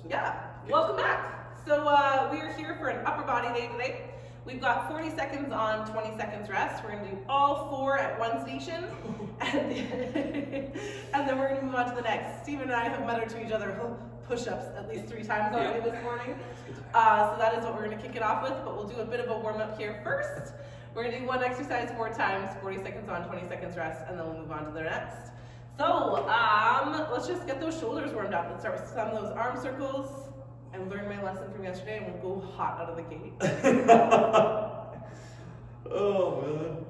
Yeah, welcome back. So we are here for an upper body day today. We've got 40 seconds on, 20 seconds rest. We're gonna do all 4 at one station, and then we're gonna move on to the next. Steven and I have muttered to each other push-ups at least 3 times already this morning. So that is what we're gonna kick it off with, but we'll do a bit of a warm-up here first. We're gonna do one exercise 4 times, 40 seconds on, 20 seconds rest, and then we'll move on to the next. So let's just get those shoulders warmed up. Let's start with some of those arm circles. I learned my lesson from yesterday and we'll go hot out of the gate. Oh man,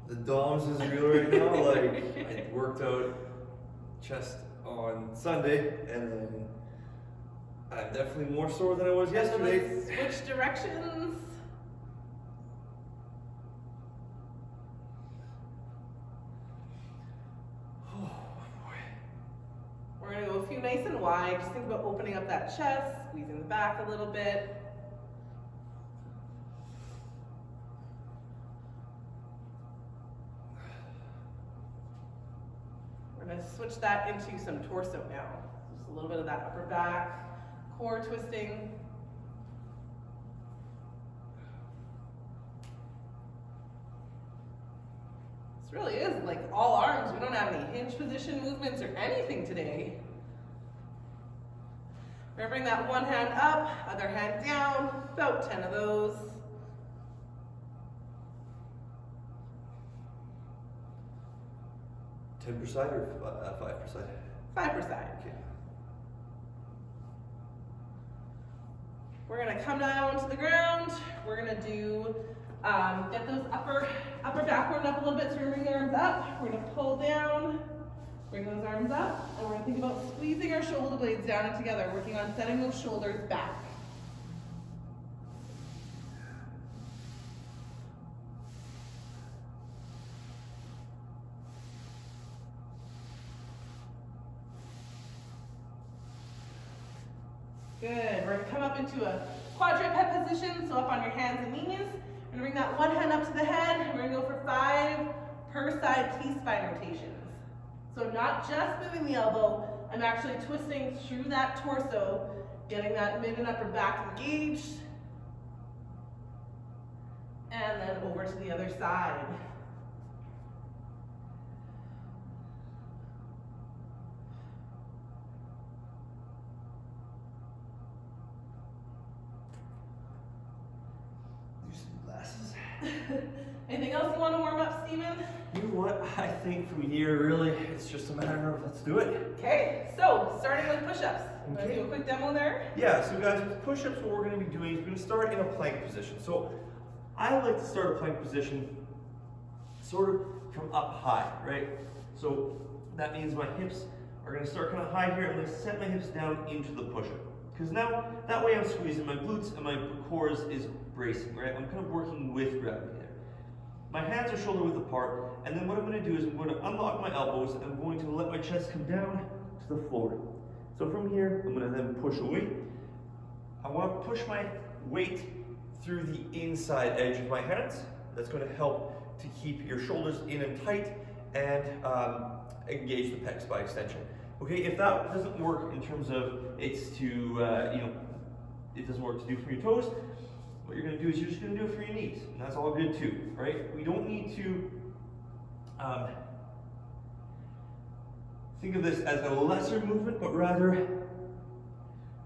the DOMS is real right now. Like, I worked out chest on Sunday and then I'm definitely more sore than I was yesterday. Switch directions. We're gonna go a few nice and wide. Just think about opening up that chest, squeezing the back a little bit. We're gonna switch that into some torso now. Just a little bit of that upper back, core twisting. This really is like all arms. We don't have any hinge position movements or anything today. We're gonna bring that one hand up, other hand down, about 10 of those. $10 per side or 5 per side? 5 per side. Okay. We're gonna come down to the ground. We're gonna do, get those upper back warmed up a little bit. So we're gonna bring the arms up. We're gonna pull down, bring those arms up, and we're gonna think about squeezing our shoulder blades down and together, working on setting those shoulders back. Good. We're gonna come up into a quadruped position, so up on your hands and knees. We're gonna bring that one hand up to the head, and we're gonna go for 5 per side T-spine rotations. So not just moving the elbow, I'm actually twisting through that torso, getting that mid and upper back engaged, and then over to the other side. Anything else you want to warm up, Steven? You know what? I think from here, really, it's just a matter of let's do it. Okay, so starting with push-ups. Want to Okay. do a quick demo there? Yeah, so guys, with push-ups, what we're going to be doing is we're going to start in a plank position. So I like to start a plank position sort of from up high, right? So that means my hips are going to start kind of high here. I'm going to set my hips down into the push-up. Because now, that way I'm squeezing my glutes and my core is bracing, right? I'm kind of working with gravity there. My hands are shoulder width apart, and then what I'm going to do is I'm going to unlock my elbows and I'm going to let my chest come down to the floor. So from here, I'm going to then push away. I want to push my weight through the inside edge of my hands. That's going to help to keep your shoulders in and tight and engage the pecs by extension. Okay, if that doesn't work in terms of it's to, it doesn't work to do from your toes, what you're going to do is you're just going to do it for your knees. And that's all good too, right? We don't need to think of this as a lesser movement, but rather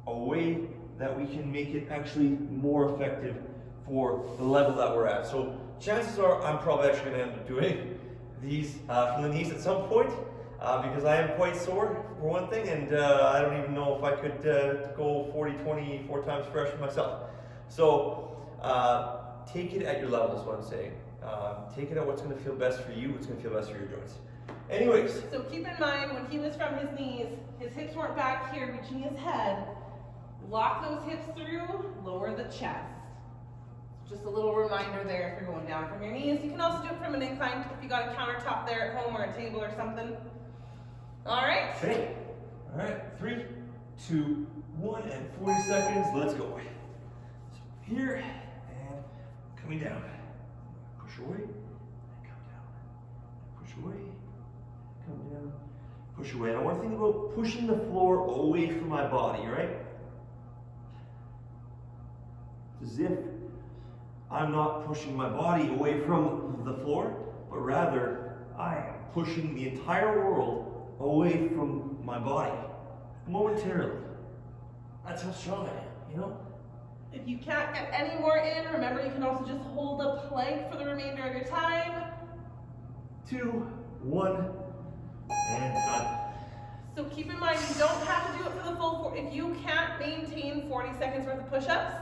a way that we can make it actually more effective for the level that we're at. So chances are I'm probably actually going to end up doing these from the knees at some point. Because I am quite sore for one thing, and I don't even know if I could go 40-20 4 times fresh for myself. So take it at your level is what I'm saying. Take it at what's going to feel best for you, what's going to feel best for your joints. Anyways. So keep in mind, when he was from his knees, his hips weren't back here reaching his head. Lock those hips through, lower the chest. Just a little reminder there if you're going down from your knees. You can also do it from an incline if you got a countertop there at home or a table or something. All right. Okay. All right. 3, 2, 1, and 40 seconds. Let's go. So here and coming down. Push away and come down. Push away, come down. Push away. And I want to think about pushing the floor away from my body, right? It's as if I'm not pushing my body away from the floor, but rather I am pushing the entire world away from my body momentarily. That's how strong I am, you know? If you can't get any more in, remember you can also just hold a plank for the remainder of your time. 2, 1, and done. So keep in mind, you don't have to do it for the full if you can't maintain 40 seconds worth of push-ups,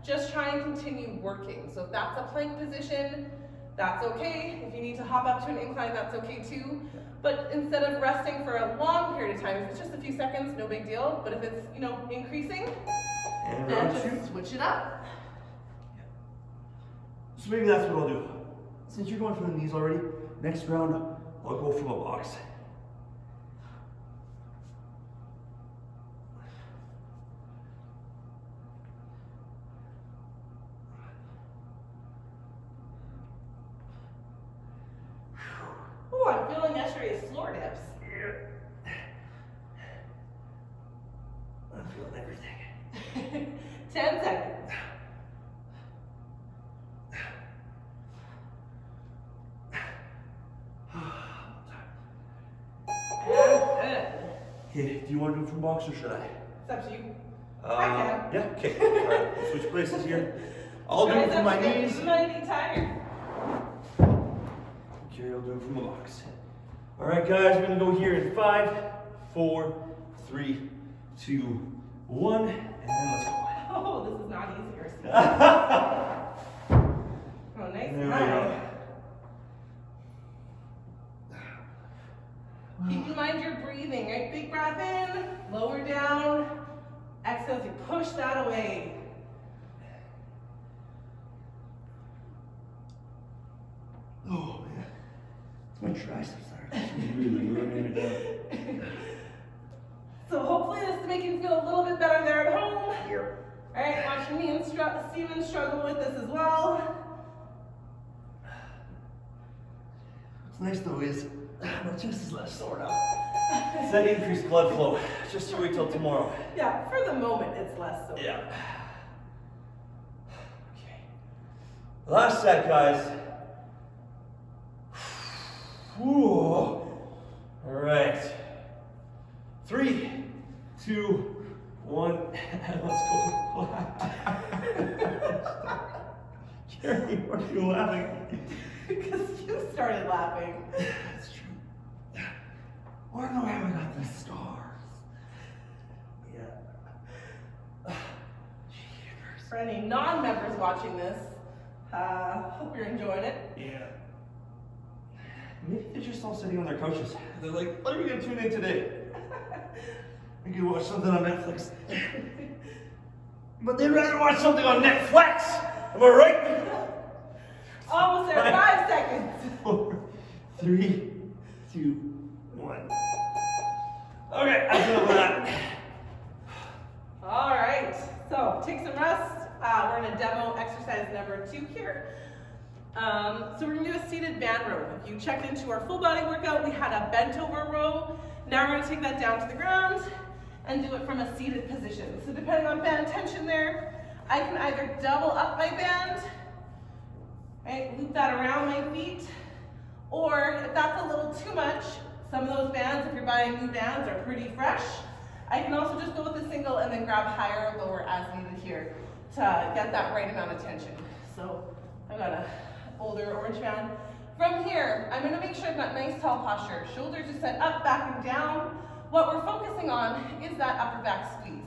just try and continue working. So if that's a plank position, that's okay. If you need to hop up to an incline, that's okay too. But instead of resting for a long period of time, if it's just a few seconds, no big deal. But if it's, increasing, And then round 2. just switch it up. So maybe that's what I'll do. Since you're going for the knees already, next round I'll go from a box. Oh, I'm feeling yesterday's floor dips. Yeah. I'm feeling everything. 10 seconds. Okay, do you want to do it from box or should I? It's up to you. I can. Yeah, okay. All right, we'll switch places here. I'll do it from my knees. You might be tired. Okay, I'll do it from the box. All right, guys, we're gonna go here in 5, 4, 3, 2, 1, and then let's go. Oh, this is not easier. Oh, nice. There we go. Keep in mind your breathing, right? Big breath in, lower down. Exhale as you push that away. Oh, man. My triceps are really running it down. So hopefully this is making you feel a little bit better there at home. Here. All right, watching me and Steven struggle with this as well. What's nice though is my chest is less sore now. It's that increased blood flow. Just you wait till tomorrow. Yeah, for the moment it's less so. Yeah. Okay. Last set, guys. Whew. All right. 3, 2, 1, and let's go. Jerry, why are you laughing? Because you started laughing. That's true. I don't know how I got these stars. Yeah. For any non-members watching this, hope you're enjoying it. Yeah. Maybe they're just all sitting on their couches. They're like, what are we gonna tune in today? We could watch something on Netflix. But they'd rather watch something on Netflix. Am I right? Almost there, 5 seconds. 4, 3, 2, 1. Okay, I feel that. All right, so take some rest. We're in a demo exercise number 2 here. So we're gonna do a seated band row. If you checked into our full body workout, we had a bent over row. Now we're gonna take that down to the ground and do it from a seated position. So depending on band tension there, I can either double up my band, right, loop that around my feet, or if that's a little too much, some of those bands, if you're buying new bands, are pretty fresh. I can also just go with a single and then grab higher or lower as needed here to get that right amount of tension. So I've got an older orange band. From here, I'm gonna make sure I've got nice tall posture. Shoulders are set up, back and down. What we're focusing on is that upper back squeeze,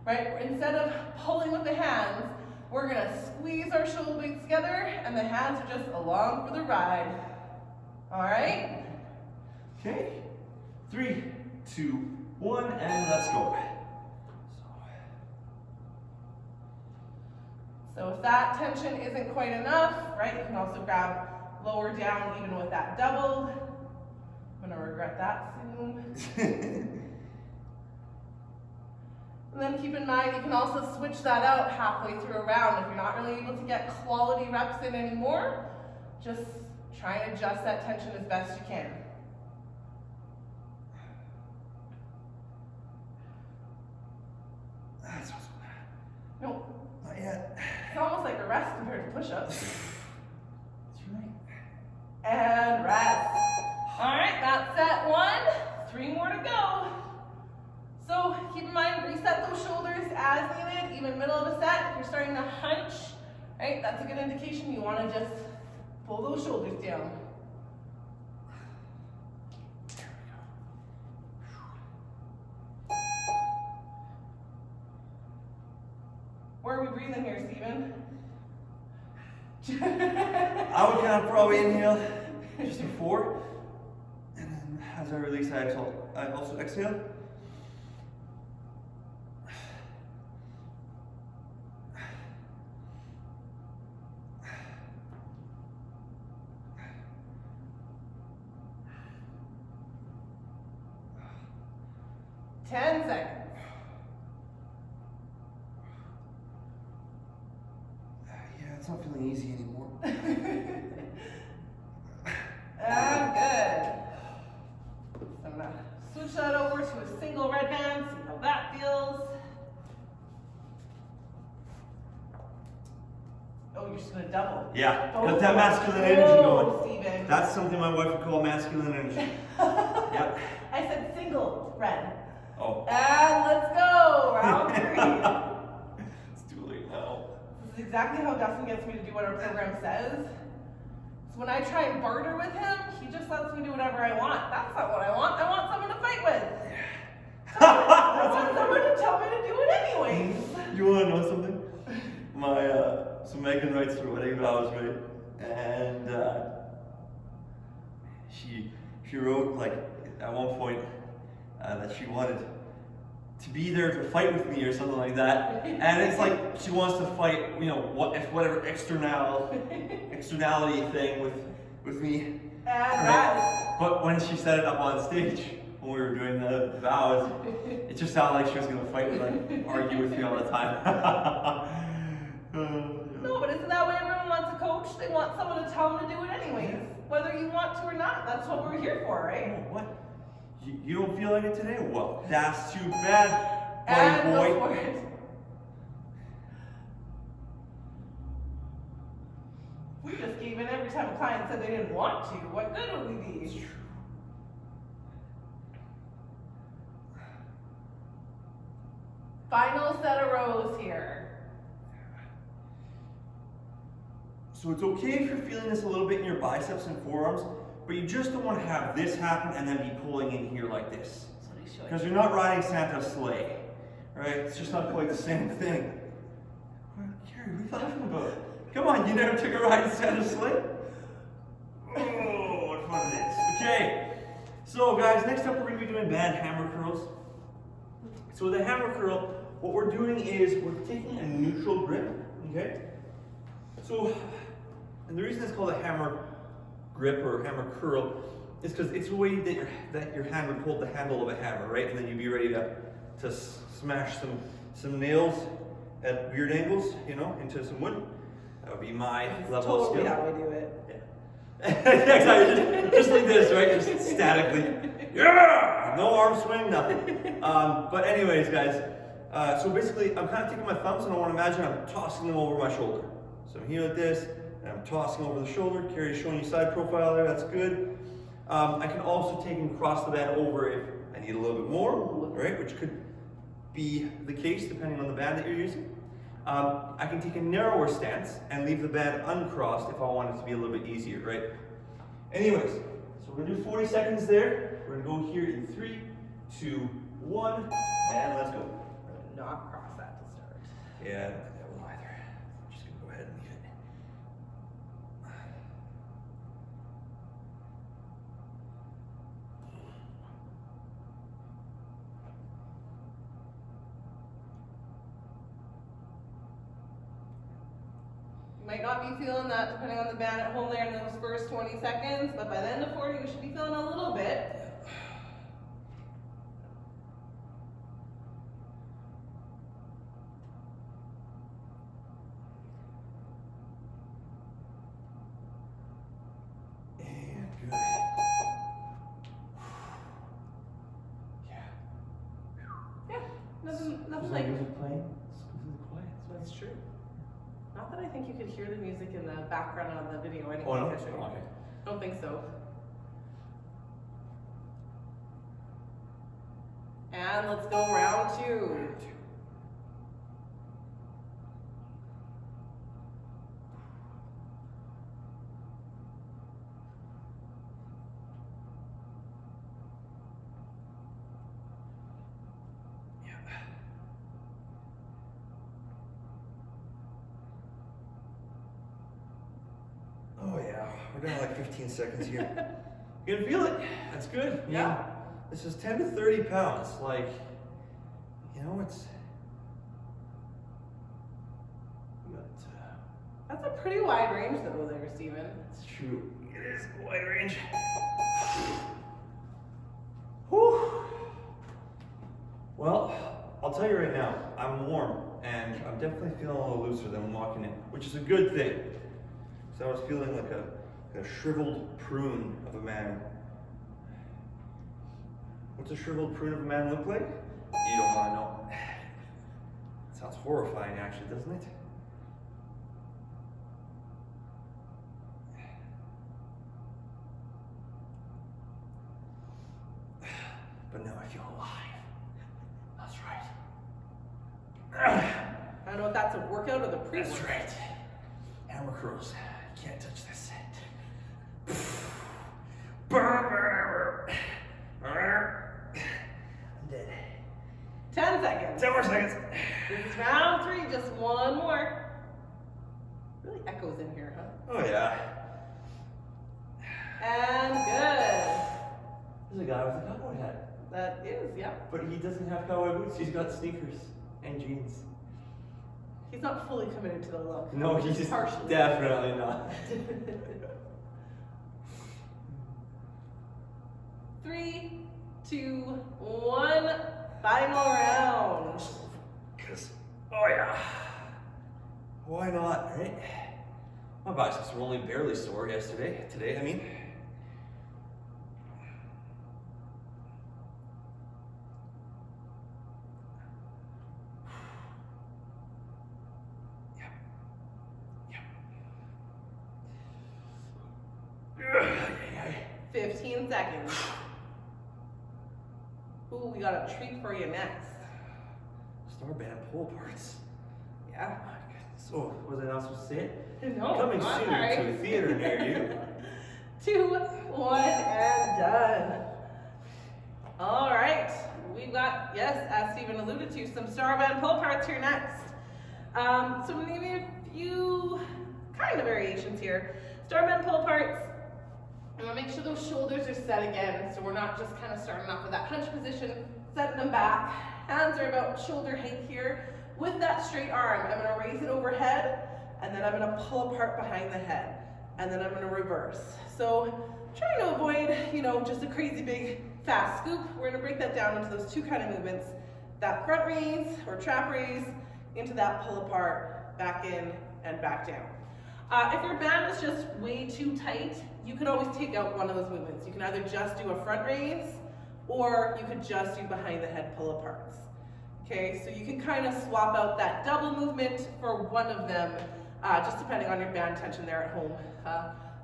right? Instead of pulling with the hands, we're gonna squeeze our shoulder blades together and the hands are just along for the ride. All right? Okay. 3, 2, 1, and let's go. So if that tension isn't quite enough, right, you can also grab lower down even with that doubled. I'm gonna regret that soon. And then keep in mind, you can also switch that out halfway through a round. If you're not really able to get quality reps in anymore, just try and adjust that tension as best you can. That's also bad. Nope. Not yet. It's almost 3 more to go. So keep in mind, reset those shoulders as needed, even middle of a set. If you're starting to hunch, right, that's a good indication you want to just pull those shoulders down. Where are we breathing here, Steven? I would kind of probably inhale just before, and then as I release, I also exhale. Ten seconds. Yeah, it's not feeling easy anymore. And good. I'm gonna switch that over to a single red band, see how that feels. Oh, you're just gonna double. Yeah, Oh, got that masculine energy going. Steven. That's something my wife would call masculine energy. Yep. I said single red. Oh. And let's go, round 3. It's too late now. This is exactly how Dustin gets me to do what our program says. So when I try and barter with him, he just lets me do whatever I want. That's not what I want. I want someone to fight with. I want someone to tell me to do it anyways. You want to know something? So Megan writes her wedding vows, right? And she wrote, like, at one point that she wanted to be there to fight with me or something like that. And it's like she wants to fight, you know, whatever externality thing with me. And but when she set it up on stage, when we were doing the vows, it just sounded like she was gonna fight with, like, argue with me all the time. no, but isn't that what everyone wants a coach? They want someone to tell them to do it anyways. Whether you want to or not, that's what we're here for, right? Oh, what? You don't feel like it today? Well, that's too bad, And buddy go boy. for it. We just gave in every time a client said they didn't want to. What good would we be? It's true. Final set of rows here. So it's okay if you're feeling this a little bit in your biceps and forearms, but you just don't want to have this happen and then be pulling in here like this. Because you're not riding Santa's sleigh, right? It's just not quite the same thing. Carrie, what are you laughing about? Come on, you never took a ride in Santa's sleigh? Oh, what fun it is. Okay, so guys, next up we're going to be doing band hammer curls. So with a hammer curl, what we're doing is we're taking a neutral grip, okay? So, and the reason it's called a hammer grip or hammer curl is because it's a way that your hand would hold the handle of a hammer, right? And then you'd be ready to smash some nails at weird angles, you know, into some wood. That would be my level of skill. Totally how I do it. Yeah. Exactly, just like this, right? Just statically. Yeah! No arm swing, nothing. But anyways, guys, so basically I'm kind of taking my thumbs and I want to imagine I'm tossing them over my shoulder. So I'm here like this, and I'm tossing over the shoulder. Carrie's showing you side profile there, that's good. I can also take and cross the band over if I need a little bit more, right? Which could be the case depending on the band that you're using. I can take a narrower stance and leave the band uncrossed if I want it to be a little bit easier, right? Anyways, so we're gonna do 40 seconds there. We're gonna go here in 3, 2, 1, and let's go. Not cross that to start. Yeah, I don't think that will either. I'm just gonna go ahead and leave it. You might not be feeling that depending on the band at home there in those first 20 seconds, but by the end of 40, you should be feeling a little bit. And good. Yeah. Yeah, nothing Is like. the music playing? It's completely quiet. That's true. Not that I think you could hear the music in the background on the video anyway. Oh, no? Actually. Oh, okay. Don't think so. And let's go round 2. Oh yeah, we're down like 15 seconds here. You can feel it. That's good. Yeah. This is 10 to 30 pounds. Like, it's. That's a pretty wide range though there, Stephen. It's true. It is a wide range. Whew. Well, I'll tell you right now, I'm warm and I'm definitely feeling a little looser than walking in, which is a good thing. So I was feeling like a shriveled prune of a man. What's a shriveled prune of a man look like? You don't want to know. It sounds horrifying actually, doesn't it? But now I feel alive. That's right. I don't know if that's a workout or the pre-workout. That's right. Hammer curls. Can't touch this. I'm dead. 10 seconds. 10 more seconds. This is round 3, just one more. Really echoes in here, huh? Oh yeah. And good. There's a guy with a cowboy hat. That is, yeah. But he doesn't have cowboy boots, he's got sneakers and jeans. He's not fully committed to the look. No, he's just partially. definitely not. 3, 2, 1. Final round. Oh yeah. Why not, right? My biceps were only barely sore today, I mean. Yep. 15 seconds. Ooh, we got a treat for you next. Star band pull parts. Yeah. My goodness. Oh, was I not supposed to say it? No, Coming not soon right. to a theater near you. 2, 1, and done. All right. We've got, yes, as Stephen alluded to, some star band pull parts here next. So maybe a few kind of variations here. Star band pull parts. And we'll make sure those shoulders are set again, so we're not just kind of starting off with that hunch position, setting them back. Hands are about shoulder height here. With that straight arm, I'm gonna raise it overhead, and then I'm gonna pull apart behind the head, and then I'm gonna reverse. So trying to avoid, just a crazy big fast scoop. We're gonna break that down into those 2 kind of movements. That front raise or trap raise into that pull apart, back in and back down. If your band is just way too tight, you could always take out one of those movements. You can either just do a front raise, or you could just do behind the head pull aparts. Okay, so you can kind of swap out that double movement for one of them, just depending on your band tension there at home.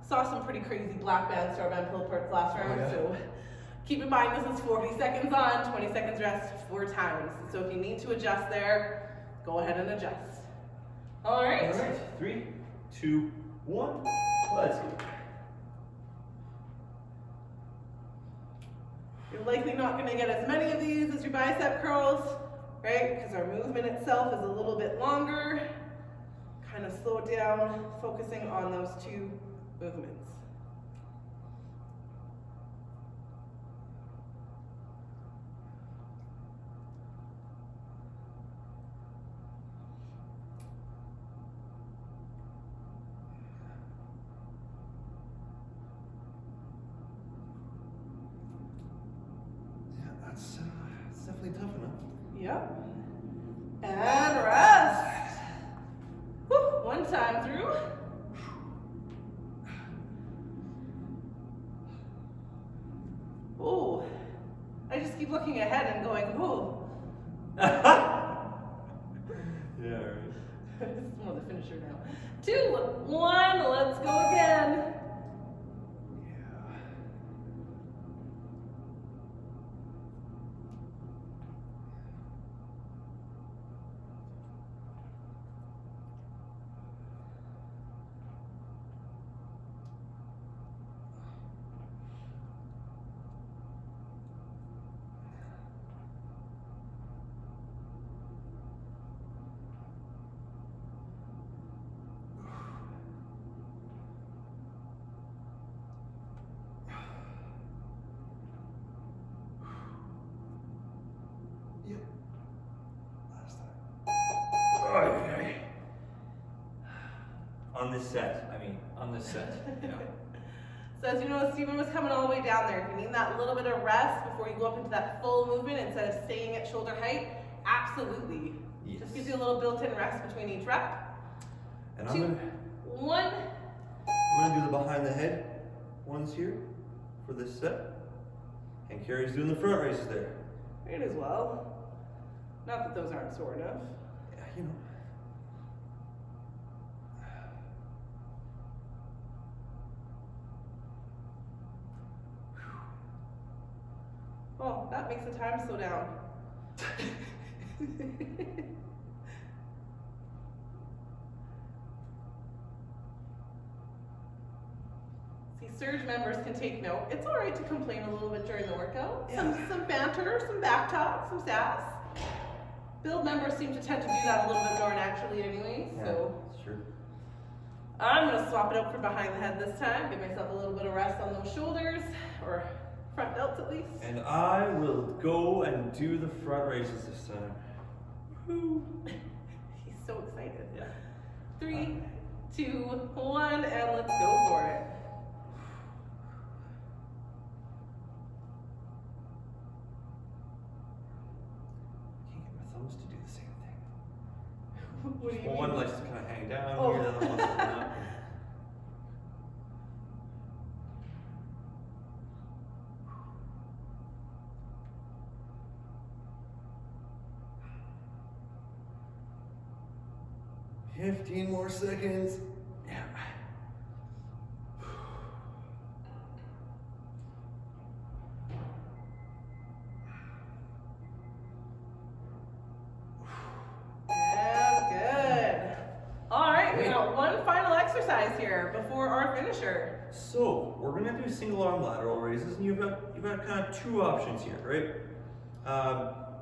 Saw some pretty crazy black band, star band pull aparts last round, so keep in mind this is 40 seconds on, 20 seconds rest, 4 times. So if you need to adjust there, go ahead and adjust. All right. 3, 2, 1. Let's go. You're likely not going to get as many of these as your bicep curls, right? Because our movement itself is a little bit longer. Kind of slow it down, focusing on those 2 movements. It's definitely tough enough. Yep. And rest. Whew, 1 time through. Ooh. I just keep looking ahead and going, ooh. Yeah, right. This is more the finisher now. 2, 1, let's go again. On this set, on this set, yeah. So as you know, Stephen was coming all the way down there. If you need that little bit of rest before you go up into that full movement instead of staying at shoulder height, absolutely. Yes. Just gives you a little built-in rest between each rep. And 2, 1. I'm gonna do the behind the head ones here for this set. And Carrie's doing the front raises there. Great as well. Not that those aren't sore enough. Yeah, you know. Well, that makes the time slow down. See, Surge members can take note. It's all right to complain a little bit during the workout. Some banter, some back talk, some sass. Build members seem to tend to do that a little bit more naturally anyway, so. Yeah, sure. I'm gonna swap it out for behind the head this time. Give myself a little bit of rest on those shoulders, or front delts at least. And I will go and do the front raises this time. Woo. He's so excited. Yeah. 3, 2, 1, and let's go for it. Can't get my thumbs to do the same thing. What do you One mean? likes to kind of hang down Oh. here, the other one wants to come up. 15 more seconds. Yeah. And good. All right, we got one final exercise here before our finisher. So we're gonna do single arm lateral raises, and you've got kind of two options here, right?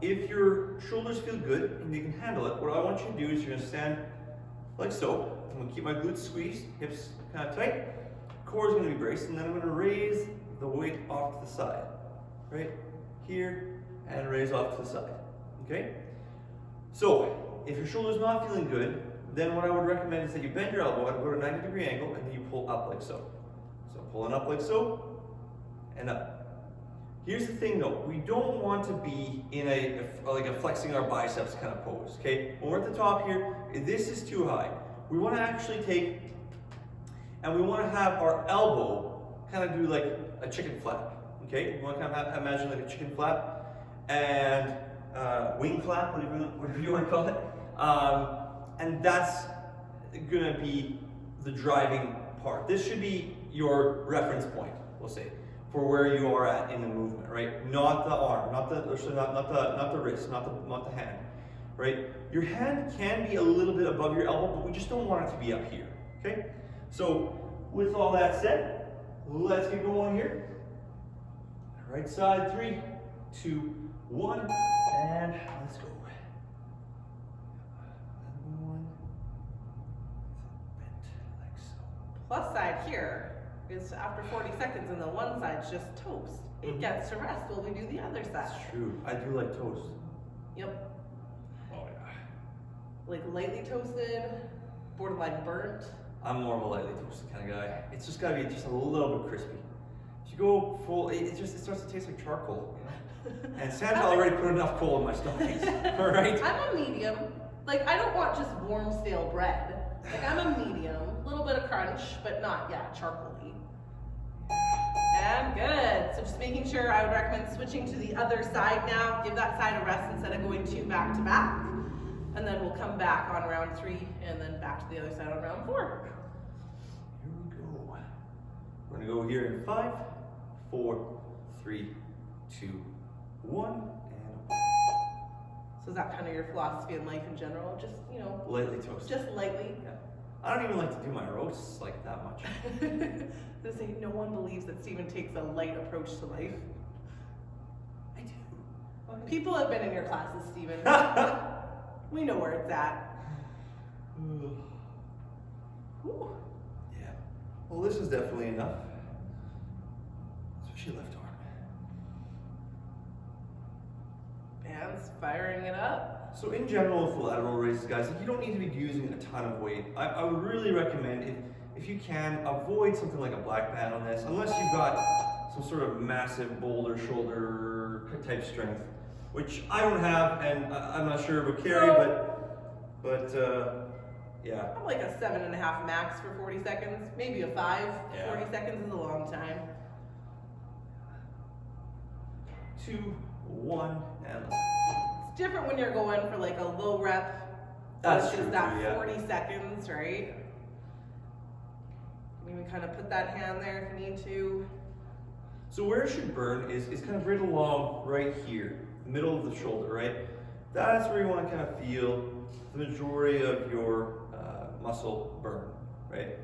If your shoulders feel good and you can handle it, what I want you to do is you're gonna stand like so. I'm gonna keep my glutes squeezed, hips kind of tight, core is gonna be braced, and then I'm gonna raise the weight off to the side, right? Here, and raise off to the side, okay? So, if your shoulder's not feeling good, then what I would recommend is that you bend your elbow at about a 90-degree angle, and then you pull up like so. So pulling up like so, and up. Here's the thing though, we don't want to be in like a flexing our biceps kind of pose, okay? When we're at the top here, this is too high. We want to actually take, and we want to have our elbow kind of do like a chicken flap, okay? We want to kind of imagine like a chicken flap, and wing flap, whatever you want to call it. And that's gonna be the driving part. This should be your reference point, we'll say, for where you are at in the movement, right? Not the arm, not the wrist, not the hand, right? Your hand can be a little bit above your elbow, but we just don't want it to be up here, okay? So with all that said, let's get going here. Right side, 3, 2, 1, and let's go. One, bent like so. Plus side here is after 40 seconds and the one side's just toast. It gets to rest while we do the other side. That's true. I do like toast. Yep. Oh yeah. Like lightly toasted, borderline burnt. I'm more of a lightly toasted kind of guy. It's just gotta be just a little bit crispy. If you go full, it starts to taste like charcoal. You know? And Santa already put enough coal in my stockings. All right. I'm a medium. Like I don't want just warm stale bread. Like I'm a medium, a little bit of crunch, but not charcoaly. And good. So just making sure, I would recommend switching to the other side now. Give that side a rest instead of going 2 back to back. And then we'll come back on round 3 and then back to the other side on round 4. Here we go. We're gonna go here in 5, 4, 3, 2, 1, and So is that kind of your philosophy in life in general? Just, lightly toasted. just lightly? Yeah. I don't even like to do my roasts like that much. They say no one believes that Stephen takes a light approach to life. I do. People have been in your classes, Stephen. We know where it's at. Ooh. Yeah. Well, this is definitely enough. Especially left arm. And seconds, firing it up. So in general with the lateral raises, guys, you don't need to be using a ton of weight. I would really recommend, if you can, avoid something like a black band on this, unless you've got some sort of massive boulder shoulder type strength, which I don't have, and I'm not sure about Carrie, but yeah. I'm like a 7.5 max for 40 seconds, maybe a 5. Yeah. 40 seconds is a long time. 2, 1, and It's different when you're going for like a low rep that's versus true, that yeah. 40 seconds, right? You can kind of put that hand there if you need to. So where it should burn is kind of right along right here, middle of the shoulder, right? That's where you want to kind of feel the majority of your muscle burn, right?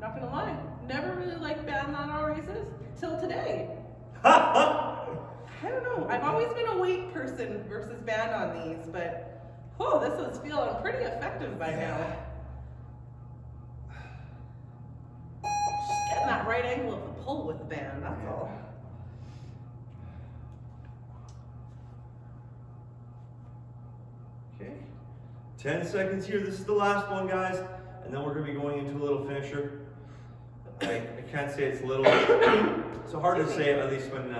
Not gonna lie, never really liked band lateral raises till today. Ha! I don't know. I've always been a weight person versus band on these, but oh, this is feeling pretty effective by now. Just getting that right angle of the pull with the band, that's all. Okay. 10 seconds here. This is the last one, guys. And then we're going to be going into a little finisher. I can't say it's little. It's hard to say, at least when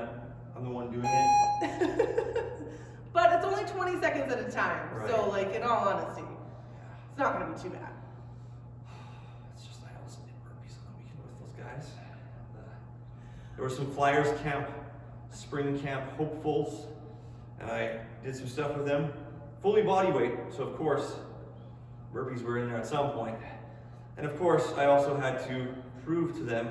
I'm the one doing it. But it's only 20 seconds at a time. Right. So, like, in all honesty, it's not going to be too bad. It's just I also did burpees on the weekend with those guys. There were some Flyers camp, spring camp hopefuls, and I did some stuff with them. Fully body weight, so of course, burpees were in there at some point. And of course, I also had to prove to them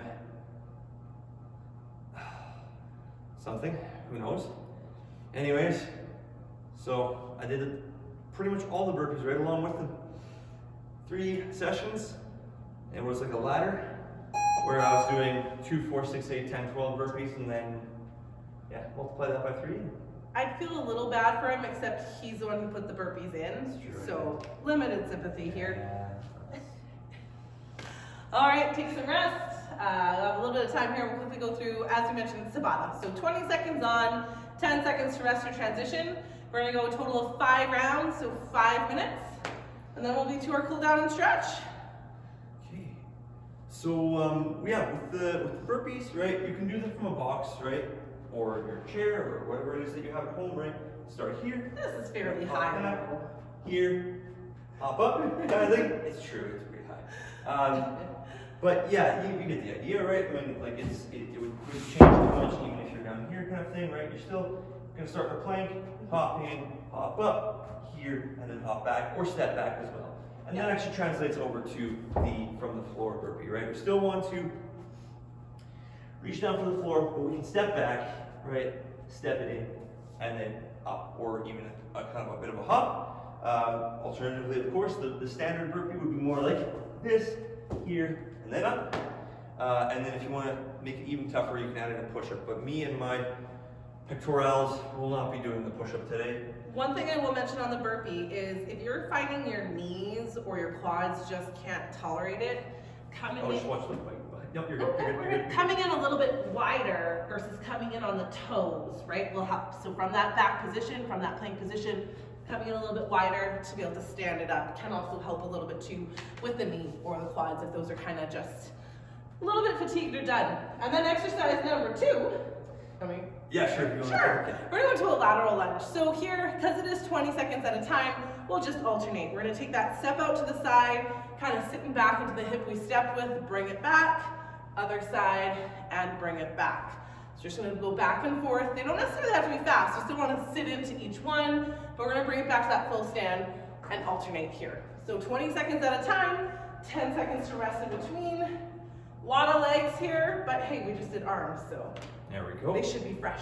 something, who knows. Anyways, so I did pretty much all the burpees right along with the 3 sessions. It was like a ladder where I was doing 2, 4, 6, 8, 10, 12 burpees, and then yeah, multiply that by 3. I'd feel a little bad for him, except he's the one who put the burpees in. That's true. So limited sympathy here. All right, take some rest. We'll have a little bit of time here. We'll quickly go through, as we mentioned, Tabata. So 20 seconds on, 10 seconds to rest or transition. We're gonna go a total of 5 rounds, so 5 minutes. And then we'll be to our cool down and stretch. Okay. So yeah, with the burpees, right, you can do them from a box, right? Or your chair, or whatever it is that you have at home, right? Start here. This is fairly hop high. back, here, hop up, kind of thing. It's true, it's pretty high. But yeah, you get the idea, right? I mean, like it would change too much even if you're down here, kind of thing, right? You're still gonna start in a plank, hop in, hop up, here, and then hop back, or step back as well. And that actually translates over to the from the floor burpee, right? We still want to reach down for the floor, but we can step back, right? Step it in, and then up, or even a kind of a bit of a hop. Alternatively, of course, the standard burpee would be more like this, here, and then up. And then if you want to make it even tougher, you can add in a push-up. But me and my pectorals will not be doing the push-up today. One thing I will mention on the burpee is if you're finding your knees or your quads just can't tolerate it, coming in. Just watch the mic. Nope, you're good. You're good. Coming in a little bit wider versus coming in on the toes, right, will help. So from that back position, from that plank position, coming in a little bit wider to be able to stand it up can also help a little bit too with the knee or the quads if those are kind of just a little bit fatigued or done. And then exercise number 2. Yeah, sure. If you want Sure. to. We're going to go to a lateral lunge. So here, because it is 20 seconds at a time, we'll just alternate. We're going to take that step out to the side, kind of sitting back into the hip we stepped with, bring it back, other side, and bring it back. So you're just going to go back and forth. They don't necessarily have to be fast. You still want to sit into each one, but we're going to bring it back to that full stand and alternate here. So 20 seconds at a time, 10 seconds to rest in between. A lot of legs here, but hey, we just did arms, so There we go. they should be fresh.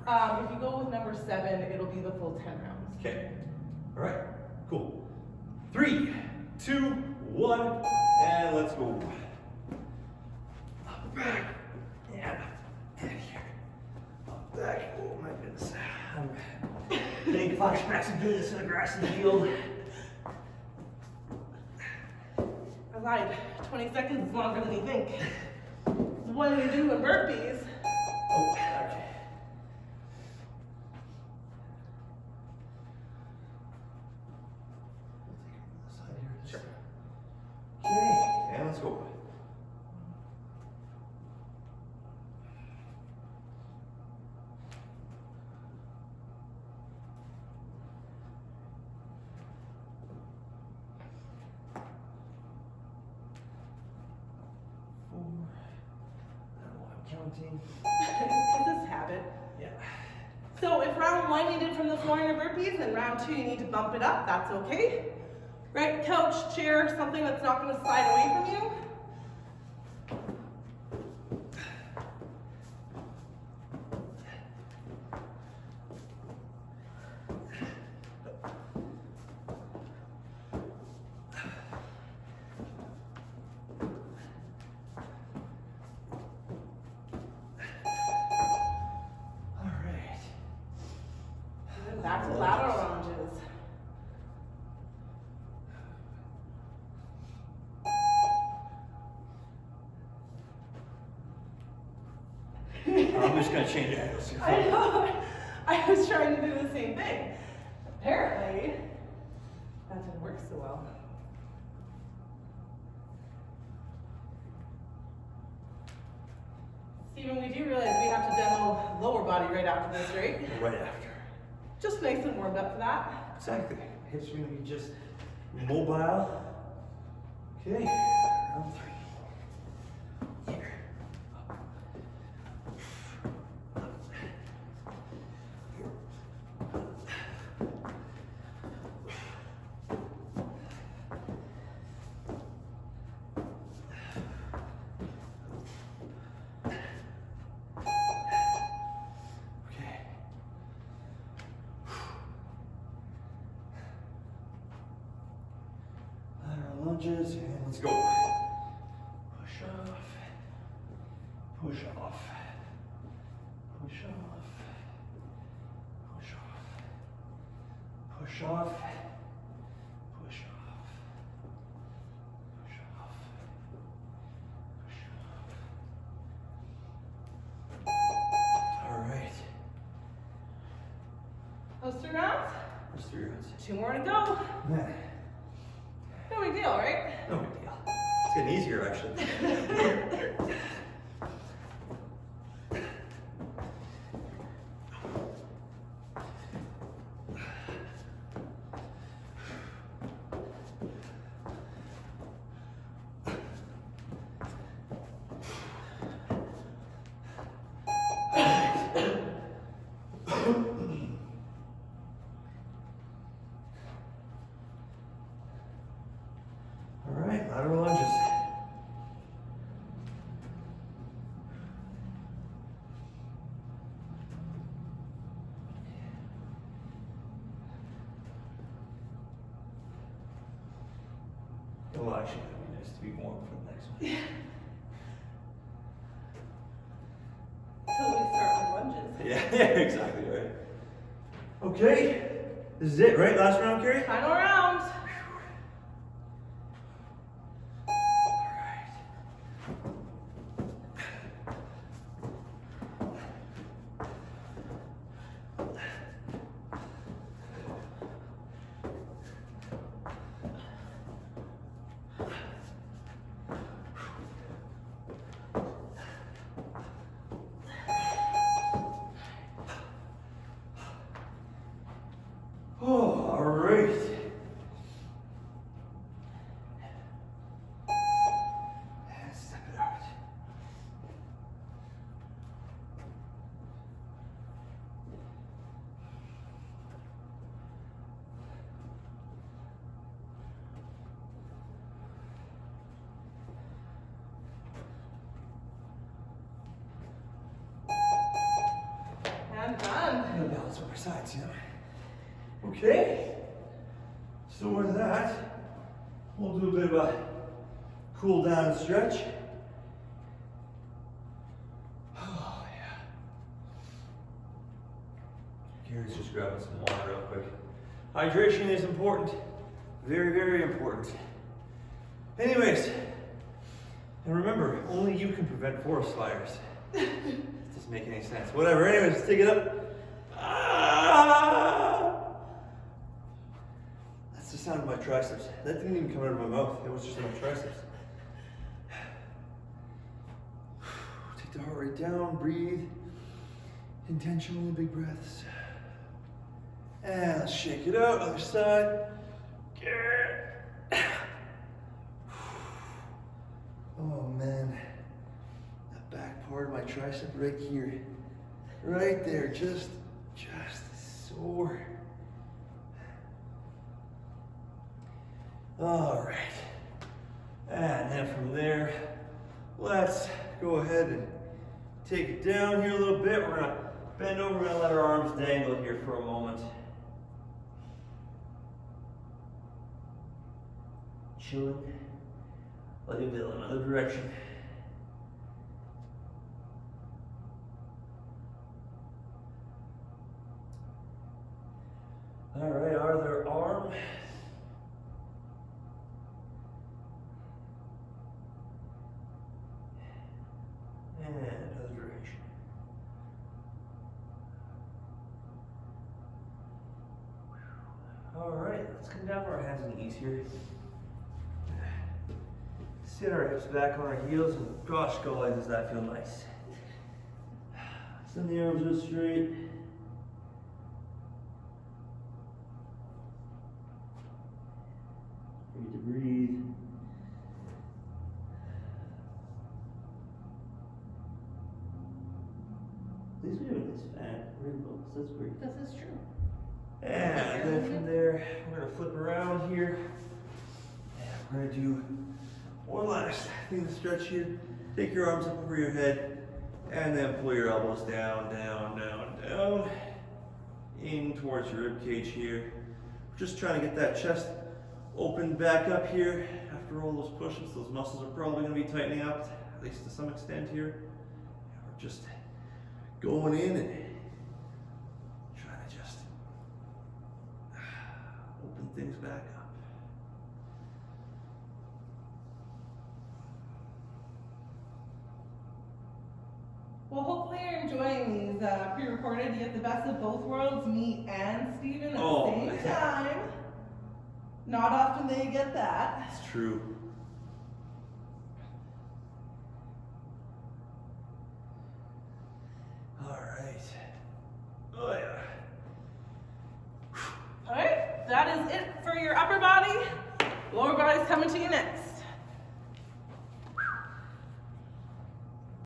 If you go with number 7, it'll be the full 10 rounds. Okay. All right. Cool. 3, 2, 1, and let's go. Up back and here. Up back. Oh my goodness. I'm getting flashbacks of doing this in a grassy field. I lied. 20 seconds is longer than you think. What do you do in burpees? Oh, okay. daunting. It's this habit. Yeah. So if round 1 you did from the floor in your burpees, and round 2 you need to bump it up, that's okay. Right, couch, chair, something that's not going to slide away from you. Back to lateral lunges. I'm just gonna change angles here. I know. I was trying to do the same thing. Apparently, that didn't work so well. Stephen, we do realize we have to demo lower body right after this, right? Right after. Just nice and warmed up for that. Exactly. Hips are gonna be just mobile. Okay, round 3. Here. Up. Okay. Lateral lunges, and let's go. Push off. Push off. Push off. Push off. Push off. Push off. Push off. Push off. All right. Those 3 rounds? There's 3 rounds. 2 more to go. Yeah. No big deal, right? No big deal. It's getting easier, actually. All right, lateral lunges. Well, actually, it'd be nice to be warm for the next one. Till we start with lunges. Yeah, exactly, right. Okay, this is it, right? Last round, Carrie? Final round. Oh, all right. And step it out. And done. I'm gonna balance on my sides, you know. Okay. So with that, we'll do a bit of a cool down stretch. Oh yeah. Gary's just grabbing some water real quick. Hydration is important. Very, very important. Anyways, and remember, only you can prevent forest fires. It doesn't make any sense. Whatever. Anyways, let's take it up. That's the sound of my triceps. That didn't even come out of my mouth. It was just my triceps. Take the heart rate down. Breathe. Intentionally big breaths. And let's shake it out. Other side. Oh man. That back part of my tricep right here. Right there, just sore. All right. And then from there, let's go ahead and take it down here a little bit. We're gonna bend over, we're gonna let our arms dangle here for a moment. Chilling like a villain, another direction. All right, other arm. And another direction. All right, let's come down to our hands and knees here. Sit our hips back on our heels, and gosh, golly, does that feel nice. Send the arms out straight. Need to breathe. At least we have this fat wrinkles. That's great. This is true. And then from there, we're gonna flip around here. And we're gonna do one last thing to stretch here. Take your arms up over your head, and then pull your elbows down, down, down, down, in towards your rib cage here. Just trying to get that chest open back up here. After all those push-ups, those muscles are probably going to be tightening up, at least to some extent here. We're just going in and trying to just open things back up. Well, hopefully you're enjoying these pre-recorded. You get the best of both worlds, me and Steven at the same time. Not often they get that. It's true. All right. Oh yeah. All right, that is it for your upper body. Lower body's coming to you next.